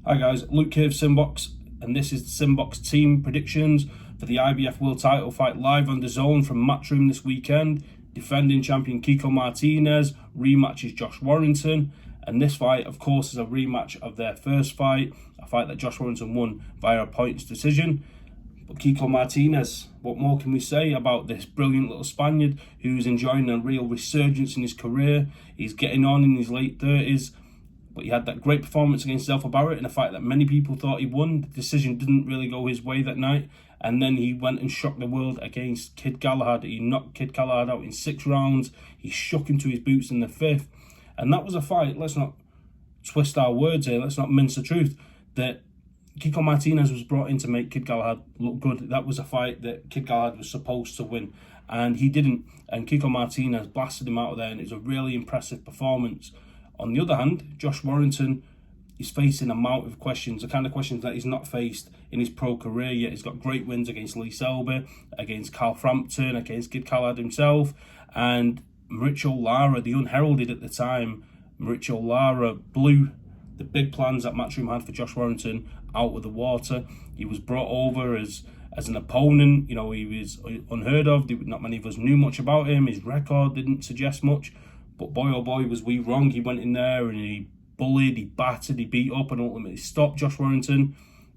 Hi guys, Luke here of SimBoxx, and this is the SimBoxx team predictions for the IBF World Title fight live on Dazn from Matchroom this weekend. Defending champion Kiko Martinez rematches Josh Warrington, and this fight, of course, is a rematch of their first fight, a fight that Josh Warrington won via a points decision. But Kiko Martinez, what more can we say about this brilliant little Spaniard who's enjoying a real resurgence in his career? He's getting on in his late 30s. But he had that great performance against Zelfa Barrett in a fight that many people thought he won. The decision didn't really go his way that night. And then he went and shocked the world against Kid Galahad. He knocked Kid Galahad out in 6 rounds. He shook him to his boots in the 5th. And that was a fight, let's not twist our words here, let's not mince the truth, that Kiko Martinez was brought in to make Kid Galahad look good. That was a fight that Kid Galahad was supposed to win, and he didn't. And Kiko Martinez blasted him out of there, and it was a really impressive performance. On the other hand, Josh Warrington is facing a mount of questions, the kind of questions that he's not faced in his pro career yet. He's got great wins against Lee Selby, against Carl Frampton, against Kid Galahad himself, and Mauricio Lara, the unheralded at the time. Mauricio Lara blew the big plans that Matchroom had for Josh Warrington out of the water. He was brought over as an opponent. You know, he was unheard of. Not many of us knew much about him. His record didn't suggest much. But boy, oh boy, was we wrong. He went in there and he bullied, he battered, he beat up and ultimately stopped Josh Warrington.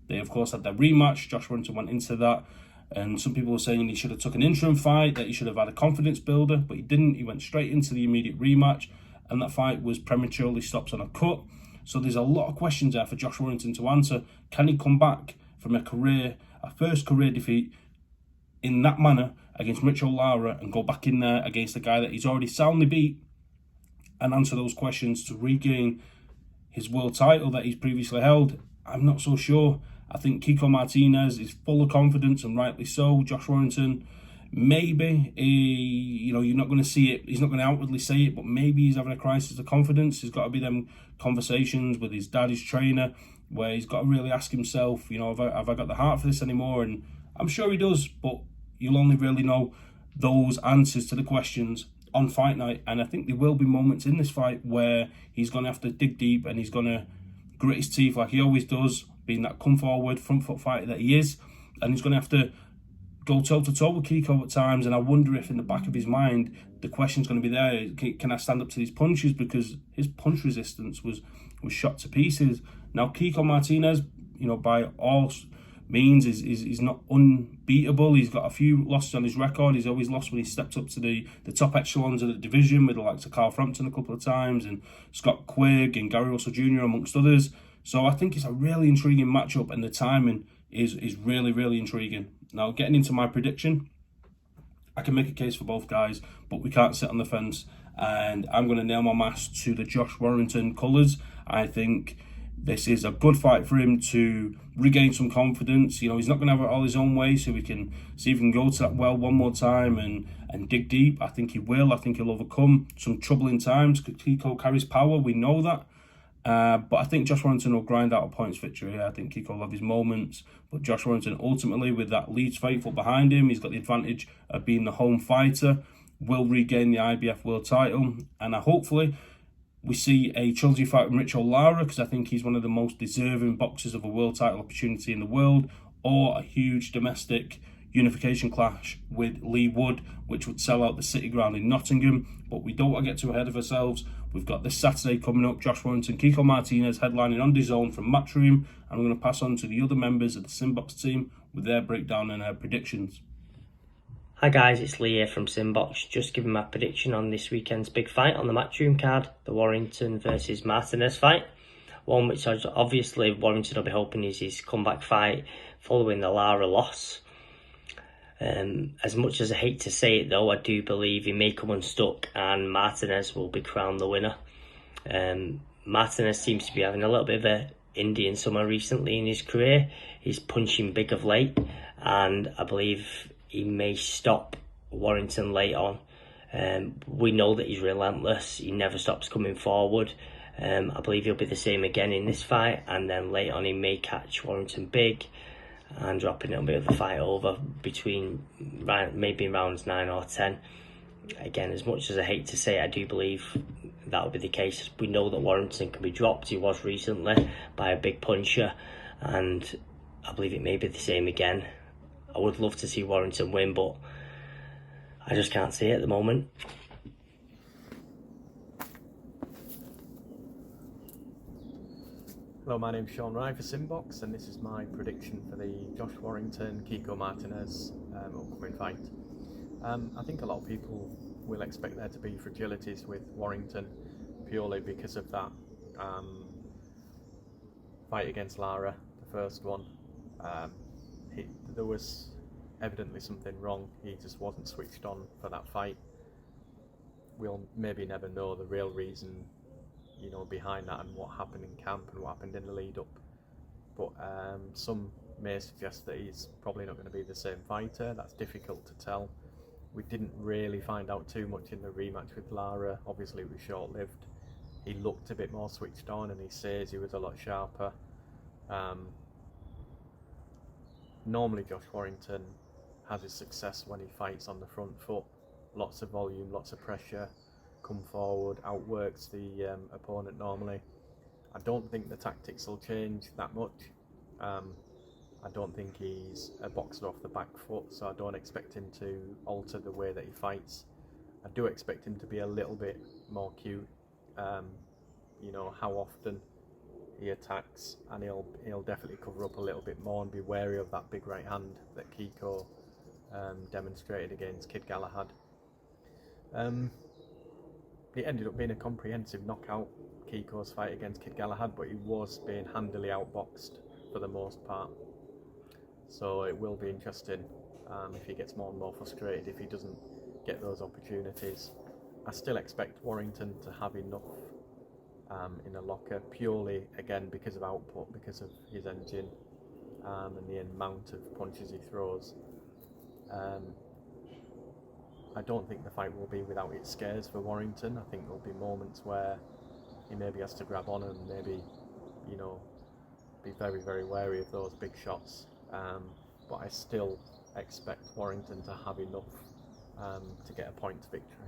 They, of course, had their rematch. Josh Warrington went into that. And some people were saying he should have took an interim fight, that he should have had a confidence builder, but he didn't. He went straight into the immediate rematch. And that fight was prematurely stopped on a cut. So there's a lot of questions there for Josh Warrington to answer. Can he come back from a first career defeat in that manner against Mauricio Lara and go back in there against a guy that he's already soundly beat and answer those questions to regain his world title that he's previously held? I'm not so sure. I think Kiko Martinez is full of confidence, and rightly so. Josh Warrington, maybe, you're not going to see it. He's not going to outwardly say it, but maybe he's having a crisis of confidence. There's got to be them conversations with his dad, his trainer, where he's got to really ask himself, have I got the heart for this anymore? And I'm sure he does, but you'll only really know those answers to the questions on fight night. And I think there will be moments in this fight where he's going to have to dig deep and he's going to grit his teeth like he always does, being that come forward, front foot fighter that he is. And he's going to have to go toe-to-toe with Kiko at times. And I wonder if in the back of his mind, the question's going to be there, can I stand up to these punches? Because his punch resistance was shot to pieces. Now, Kiko Martinez, by all means, is not unbeatable. He's got a few losses on his record. He's always lost when he stepped up to the top echelons of the division with the likes of Carl Frampton a couple of times and Scott Quigg and Gary Russell Jr. amongst others. So I think it's a really intriguing matchup, and the timing is really, really intriguing. Now, getting into my prediction, I can make a case for both guys, but we can't sit on the fence, and I'm going to nail my mast to the Josh Warrington colours. I think this is a good fight for him to regain some confidence. He's not going to have it all his own way, so we can see if he can go to that well one more time and dig deep. I think he will. I think he'll overcome some troubling times. Kiko carries power, we know that. But I think Josh Warrington will grind out a points victory. I think Kiko will have his moments, but Josh Warrington ultimately, with that Leeds faithful behind him, he's got the advantage of being the home fighter, will regain the IBF World Title. And hopefully we see a trilogy fight with Mauricio Lara, because I think he's one of the most deserving boxers of a world title opportunity in the world, or a huge domestic unification clash with Lee Wood, which would sell out the City Ground in Nottingham. But we don't want to get too ahead of ourselves. We've got this Saturday coming up, Josh Warrington, Kiko Martinez headlining on Dazn from Matchroom. I'm going to pass on to the other members of the SimBoxx team with their breakdown and their predictions. Hi guys, it's Lee here from SimBoxx, just giving my prediction on this weekend's big fight on the Matchroom card, the Warrington versus Martinez fight. One which obviously Warrington will be hoping is his comeback fight following the Lara loss. As much as I hate to say it though, I do believe he may come unstuck and Martinez will be crowned the winner. Martinez seems to be having a little bit of an Indian summer recently in his career. He's punching big of late, and I believe he may stop Warrington late on. We know that he's relentless. He never stops coming forward. I believe he'll be the same again in this fight, and then late on he may catch Warrington big and dropping a bit of the fight over between maybe rounds 9 or 10. Again, as much as I hate to say it, I do believe that will be the case. We know that Warrington can be dropped. He was recently by a big puncher, and I believe it may be the same again. I would love to see Warrington win, but I just can't see it at the moment. Hello, my name's Sean Rye for SimBoxx, and this is my prediction for the Josh Warrington Kiko Martinez upcoming fight. I think a lot of people will expect there to be fragilities with Warrington purely because of that fight against Lara, the first one. There was evidently something wrong. He just wasn't switched on for that fight. We'll maybe never know the real reason, you know, behind that and what happened in camp and what happened in the lead up. But some may suggest that he's probably not going to be the same fighter. That's difficult to tell. We didn't really find out too much in the rematch with Lara. Obviously it was short-lived. He looked a bit more switched on, and he says he was a lot sharper. Normally Josh Warrington has his success when he fights on the front foot. Lots of volume, lots of pressure, come forward, outworks the opponent normally. I don't think the tactics will change that much. I don't think he's a boxer off the back foot, so I don't expect him to alter the way that he fights. I do expect him to be a little bit more cute, you know, how often he attacks, and he'll definitely cover up a little bit more and be wary of that big right hand that Kiko demonstrated against Kid Galahad. It ended up being a comprehensive knockout, Kiko's fight against Kid Galahad, but he was being handily outboxed for the most part. So it will be interesting if he gets more and more frustrated, if he doesn't get those opportunities. I still expect Warrington to have enough in a locker, purely again because of output, because of his engine and the amount of punches he throws. I don't think the fight will be without its scares for Warrington. I think there'll be moments where he maybe has to grab on and maybe, you know, be very, very wary of those big shots. But I still expect Warrington to have enough to get a point victory.